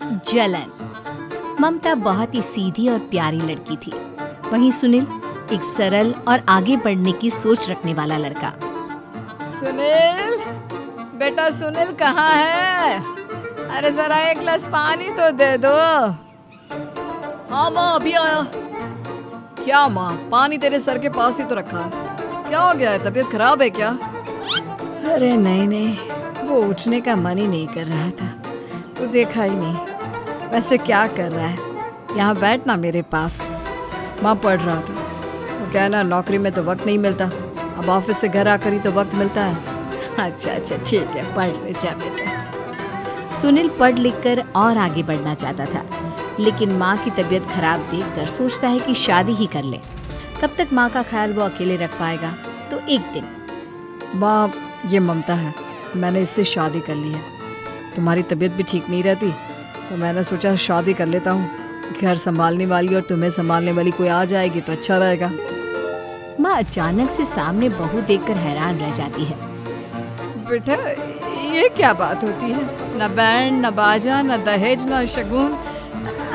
जलन। ममता बहुत ही सीधी और प्यारी लड़की थी, वहीं सुनील एक सरल और आगे बढ़ने की सोच रखने वाला लड़का। सुनील, बेटा सुनील कहाँ है? अरे जरा एक गिलास पानी तो दे दो। हाँ माँ, अभी आया। क्या माँ, पानी तेरे सर के पास ही तो रखा है। क्या हो गया है, तबीयत खराब है क्या? अरे नहीं नहीं, वो उठने का मन ही नहीं कर रहा था, तो देखा ही नहीं। वैसे क्या कर रहा है? यहाँ बैठ ना मेरे पास। माँ पढ़ रहा था। वो क्या है ना, नौकरी में तो वक्त नहीं मिलता, अब ऑफिस से घर आकर ही तो वक्त मिलता है। अच्छा ठीक है, पढ़ ले जा बेटा। सुनील पढ़ लिख कर और आगे बढ़ना चाहता था, लेकिन माँ की तबीयत खराब देखकर सोचता है कि शादी ही कर ले। कब तक माँ का ख्याल वो अकेले रख पाएगा? तो एक दिन, माँ ये ममता है, मैंने इससे शादी कर ली है। तुम्हारी तबीयत भी ठीक नहीं रहती, तो मैंने सोचा शादी कर लेता हूँ। घर संभालने वाली और तुम्हें संभालने वाली कोई आ जाएगी तो अच्छा रहेगा। माँ अचानक से सामने बहू देखकर हैरान रह जाती है। बेटा ये क्या बात होती है? न बैंड, न बाजा, न दहेज, न शगुन,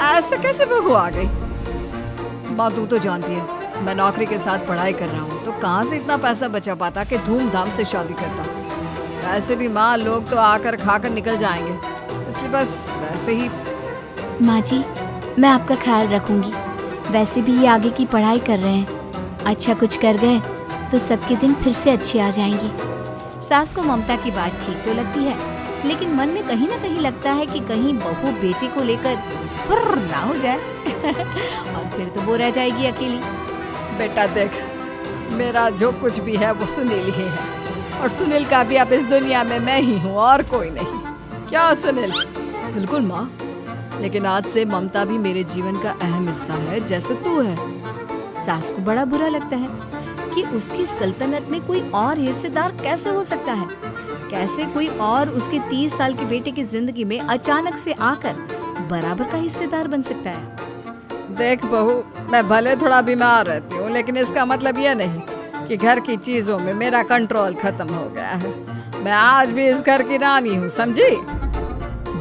ऐसे कैसे बहू आ गई? माँ तू तो जानती है मैं नौकरी के साथ पढ़ाई कर रहा हूँ, तो कहाँ से इतना पैसा बचा पाता कि धूमधाम से शादी करता। ऐसे भी माँ, लोग तो आकर खाकर निकल जाएंगे, इसलिए बस वैसे ही। माँ जी, मैं आपका ख्याल रखूंगी। वैसे भी ये आगे की पढ़ाई कर रहे हैं, अच्छा कुछ कर गए तो सबके दिन फिर से अच्छे आ जाएंगे। सास को ममता की बात ठीक तो लगती है, लेकिन मन में कहीं ना कहीं लगता है कि कहीं बहू बेटे को लेकर फुर्र ना हो जाए और फिर तो वो रह जाएगी अकेली। बेटा देख, मेरा जो कुछ भी है वो सुनील ही है, और सुनील का भी अब इस दुनिया में मैं ही हूँ और कोई नहीं। क्या सुनील? बिल्कुल माँ, लेकिन आज से ममता भी मेरे जीवन का अहम हिस्सा है, जैसे तू है। सास को बड़ा बुरा लगता है कि उसकी सल्तनत में कोई और हिस्सेदार कैसे हो सकता है। कैसे कोई और उसके 30 साल के बेटे की जिंदगी में अचानक से आकर बराबर का हिस्सेदार बन सकता है। देख बहू, मैं भले थोड़ा बीमार रहती हूँ, लेकिन इसका मतलब यह नहीं कि घर की चीजों में मेरा कंट्रोल खत्म हो गया है। मैं आज भी इस घर की रानी हूँ, समझी?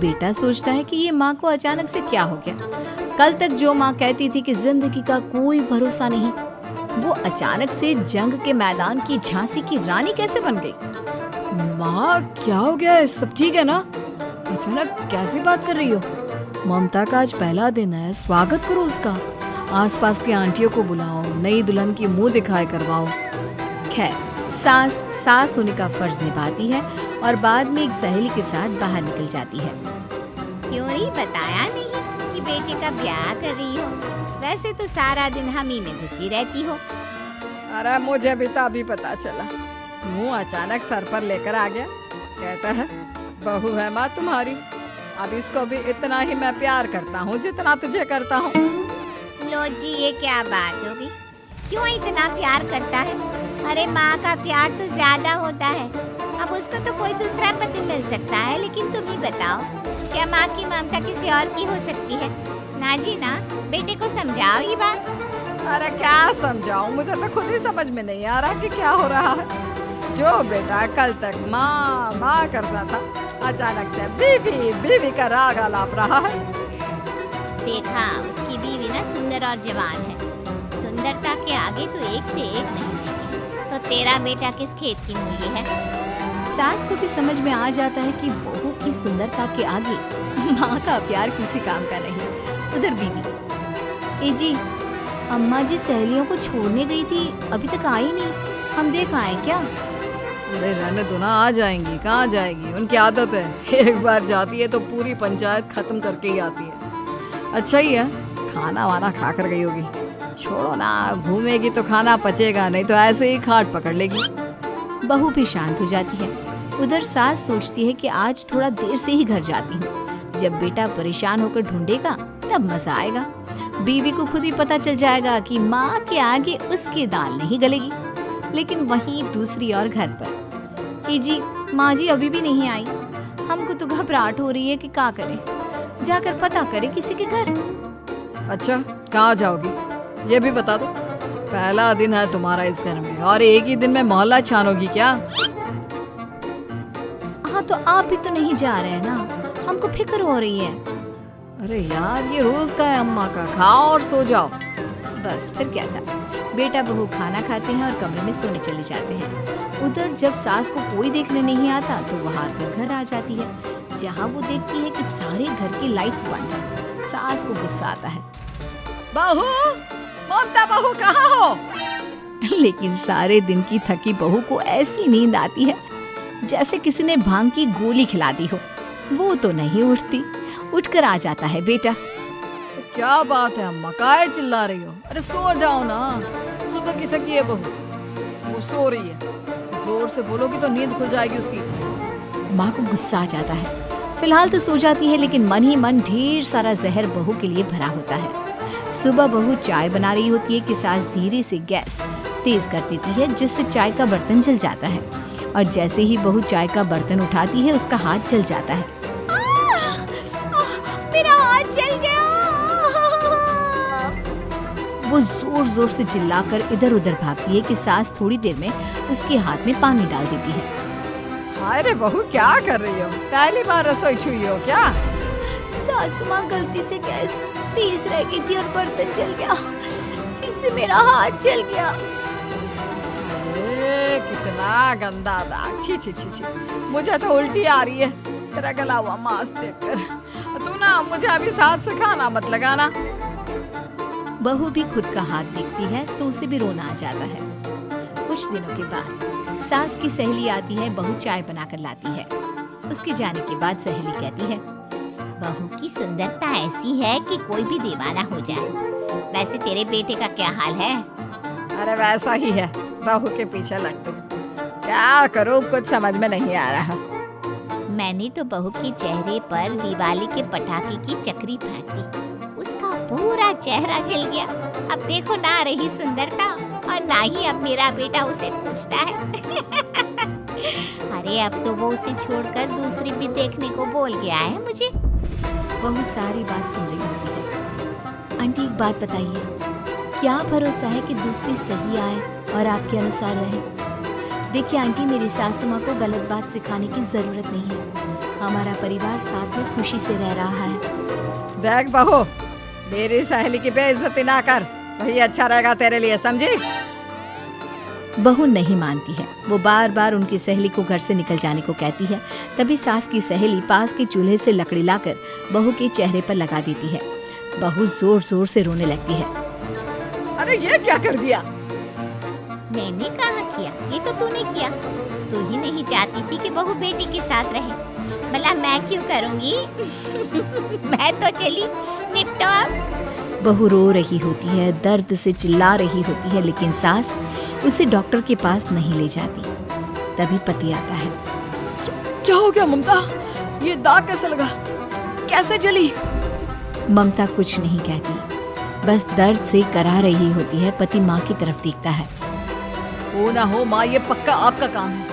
बेटा सोचता है कि ये माँ को अचानक से क्या हो गया। कल तक जो माँ कहती थी कि जिंदगी का कोई भरोसा नहीं, वो अचानक से जंग के मैदान की झांसी की रानी कैसे बन गई? माँ क्या हो गया है? सब ठीक है ना? अचानक कैसी बात कर रही हो? ममता का आज पहला दिन है, स्वागत करो उसका। आसपास की आंटियों को बुलाओ, नई दुल्हन की मुंह दिखाई करवाओ। खैर, सास होने का फर्ज निभाती है और बाद में एक सहेली के साथ बाहर निकल जाती है। क्यों नहीं बताया नहीं कि बेटे का ब्याह कर रही हो? वैसे तो सारा दिन हम ही में घुसी रहती हो। अरे मुझे भी तो अभी पता चला, मुँह अचानक सर पर लेकर आ गया। कहता है बहू है माँ तुम्हारी, अब इसको भी इतना ही मैं प्यार करता हूँ जितना तुझे करता हूँ। लो जी, ये क्या बात होगी? क्यों इतना प्यार करता है? अरे माँ का प्यार तो ज्यादा होता है। अब उसको तो कोई दूसरा पति मिल सकता है, लेकिन तुम ही बताओ, क्या माँ की ममता किसी और की हो सकती है? ना जी ना, बेटे को समझाओ ये बात। अरे क्या समझाऊं, मुझे तो खुद ही समझ में नहीं आ रहा कि क्या हो रहा है। जो बेटा कल तक माँ माँ करता था, अचानक से बीवी बीवी का राग आलाप रहा है। देखा, उसकी बीवी ना सुंदर और जवान है। सुंदरता के आगे तो एक से एक नहीं टिके। तो तेरा बेटा किस खेत की मूली है? सास को भी समझ में आ जाता है कि बहू की सुंदरता के आगे माँ का प्यार किसी काम का नहीं। उधर बीवी, ए जी, अम्मा जी सहेलियों को छोड़ने गई थी, अभी तक आई नहीं, हम देख आए क्या? अरे रहने दो ना, आ जाएंगी। कहाँ जाएगी, उनकी आदत है, एक बार जाती है तो पूरी पंचायत खत्म करके ही आती है। अच्छा ही है, खाना वाना खा कर गई होगी। छोड़ो ना, घूमेगी तो खाना पचेगा, नहीं तो ऐसे ही खाट पकड़ लेगी। बहू भी शांत हो जाती है। उधर सास सोचती है कि आज थोड़ा देर से ही घर जाती हूँ, जब बेटा परेशान होकर ढूंढेगा तब मजा आएगा। बीवी को खुद ही पता चल जाएगा कि माँ के आगे उसकी दाल नहीं गलेगी। लेकिन वहीं दूसरी ओर घर पर, ए जी, माँ जी अभी भी नहीं आई, हमको तो घबराहट हो रही है कि क्या करें, जाकर पता करें किसी के घर। अच्छा, कहाँ जाओगी ये भी बता दो। पहला दिन है तुम्हारा इस घर में और एक ही दिन में मोहल्ला छानोगी क्या? हाँ तो आप भी तो नहीं जा रहे हैं ना, हमको फिक्र हो रही है। अरे यार, ये रोज का है अम्मा का, खाओ और सो जाओ। बस फिर क्या था, बेटा बहू खाना खाते हैं और कमरे में सोने चले जाते हैं। उधर जब सास को कोई देखने नहीं आता तो बाहर का घर आ जाती है, जहाँ वो देखती है कि सारे घर की लाइट्स बंद हैं। सास को गुस्सा आता है, बहू, ममता बहू कहाँ हो? लेकिन सारे दिन की थकी बहू को ऐसी नींद आती है जैसे किसी ने भांग की गोली खिला दी हो। वो तो नहीं उठती। उठकर आ जाता है बेटा। क्या बात है अम्मा, काहे चिल्ला रही हो? अरे सो जाओ ना, सुबह की थकी है बहू, वो सो रही है। जोर से बोलोगी तो नींद खुल जाएगी उसकी। माँ को गुस्सा आ जाता है। फिलहाल तो सो जाती है, लेकिन मन ही मन ढेर सारा जहर बहू के लिए भरा होता है। सुबह बहू चाय बना रही होती है कि सास धीरे से गैस तेज कर देती है, जिससे चाय का बर्तन जल जाता है। और जैसे ही बहू चाय का बर्तन उठाती है, उसका हाथ जल जाता है। मेरा हाथ जल गया। वो जोर जोर से चिल्लाकर इधर उधर भागती है कि सास थोड़ी देर में उसके हाथ में पानी डाल देती है। हाय रे बहू, क्या कर रही हो? पहली बार रसोई छुई हो क्या? सासू माँ गलती से गैस तेज रह गई थी और बर्तन जल गया, जिससे मेरा हाथ जल गया। अरे कितना गंदा दाग, छी छी छी छी, मुझे तो उल्टी आ रही है तेरा गला हुआ मांस देखकर। तू ना मुझे अभी साथ से खाना मत लगाना। बहू भी खुद का हाथ देखती है तो उसे भी रोना आ जाता है। कुछ दिनों के बाद सास की सहेली आती है, बहू चाय बनाकर लाती है। उसके जाने के बाद सहेली कहती है, बहू की सुंदरता ऐसी है कि कोई भी दीवाना हो जाए। वैसे तेरे बेटे का क्या हाल है? अरे वैसा ही है, बहू के पीछे लट्टू। क्या करूं, कुछ समझ में नहीं आ रहा। मैंने तो बहू के चेहरे पर दिवाली के पटाखे की चक्री फेंक दी, उसका पूरा चेहरा जल गया। अब देखो ना रही सुंदरता, और ना ही अब मेरा बेटा उसे पूछता है। अरे अब तो वो उसे छोड़कर दूसरी भी देखने को बोल गया है मुझे। बहू सारी बात सुन रही होती है। आंटी एक बात बताइए, क्या भरोसा है कि दूसरी सही आए और आपके अनुसार रहे? देखिए आंटी, मेरी सासू माँ को गलत बात सिखाने की जरूरत नहीं है। हमारा परिवार साथ में खुशी से रह रहा है। देख बहू, मेरी सहेली की बेइज्जती ना कर, वही अच्छा रहेगा तेरे लिए, समझी? बहू नहीं मानती है। वो बार बार उनकी सहेली को घर से निकल जाने को कहती है। तभी सास की सहेली पास के चूल्हे से लकड़ी लाकर बहू के चेहरे पर लगा देती है। बहू जोर जोर से रोने लगती है। अरे ये क्या कर दिया? मैंने कहा किया, ये तो तूने किया। तू ही नहीं चाहती थी कि बहू बेटी के साथ रहे, भला मैं क्यों करूंगी? मैं तो चली, निपटो अब। बहू रो रही होती है, दर्द से चिल्ला रही होती है, लेकिन सास उसे डॉक्टर के पास नहीं ले जाती। तभी पति आता है। क्या हो गया ममता? ये दाग कैसे लगा? कैसे जली? ममता कुछ नहीं कहती, बस दर्द से करा रही होती है। पति माँ की तरफ देखता है। हो ना हो माँ, ये पक्का आपका काम है।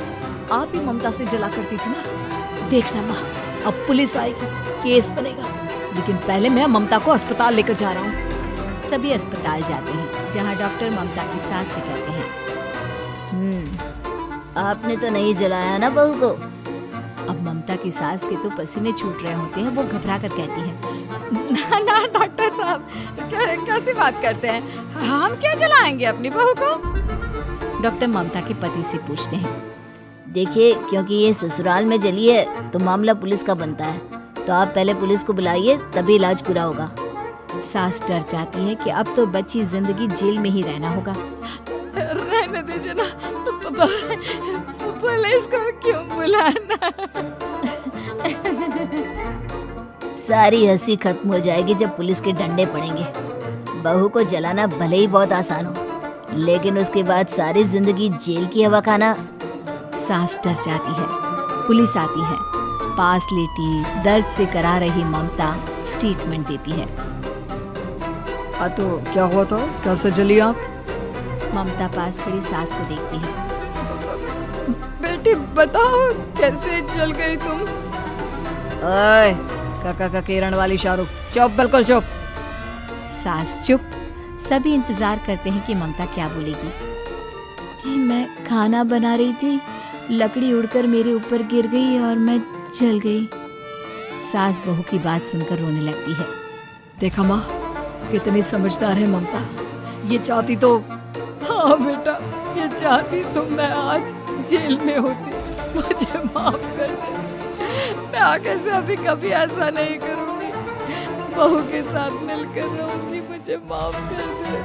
आप ही ममता से जला करती थी ना। देखना माँ, अब पुलिस आएगी, केस बनेगा, लेकिन पहले मैं ममता को अस्पताल लेकर जा रहा हूँ। सभी अस्पताल जाते हैं, जहाँ डॉक्टर ममता की सास से कहते हैं, आपने तो नहीं जलाया ना बहू को? अब ममता की सास के तो पसीने छूट रहे होते हैं। वो घबरा कर कहती है, ना ना डॉक्टर साहब, कैसी बात करते हैं? हम क्या जलाएंगे अपनी बहू को? डॉक्टर ममता के पति से पूछते हैं, देखिए, क्योंकि ये ससुराल में जली है तो मामला पुलिस का बनता है, तो आप पहले पुलिस को बुलाइए, तभी इलाज पूरा होगा। सास डर जाती है कि अब तो बच्ची जिंदगी जेल में ही रहना होगा। रहने दीजिए ना, पुलिस को क्यों बुलाना? सारी हंसी खत्म हो जाएगी जब पुलिस के डंडे पड़ेंगे। बहू को जलाना भले ही बहुत आसान हो, लेकिन उसके बाद सारी जिंदगी जेल की हवा खाना। सास डर जाती है। पुलिस आती है, पास लेटी दर्द से करा रही ममता स्टेटमेंट देती है। तो क्या हुआ था? कैसे जली आप? ममता पास खड़ी सास को देखती है। बेटी बताओ, कैसे जल गई तुम? ओए, काका का किरण वाली शाहरुख, चुप, बिल्कुल चुप। सास चुप। सभी इंतजार करते हैं कि ममता क्या बोलेगी। जी मैं खाना बना रही थी, लकड़ी उड़कर मेरे ऊपर गिर गई और मैं जल गई। सास बहू की बात सुनकर रोने लगती है। देखा माँ, कितनी समझदार है ममता। ये चाहती तो, हाँ बेटा, ये चाहती तो मैं आज जेल में होती। मुझे माफ कर दे, मैं आगे से अभी कभी ऐसा नहीं करूंगी। बहू के साथ मिलकर रहूंगी, मुझे माफ कर दे।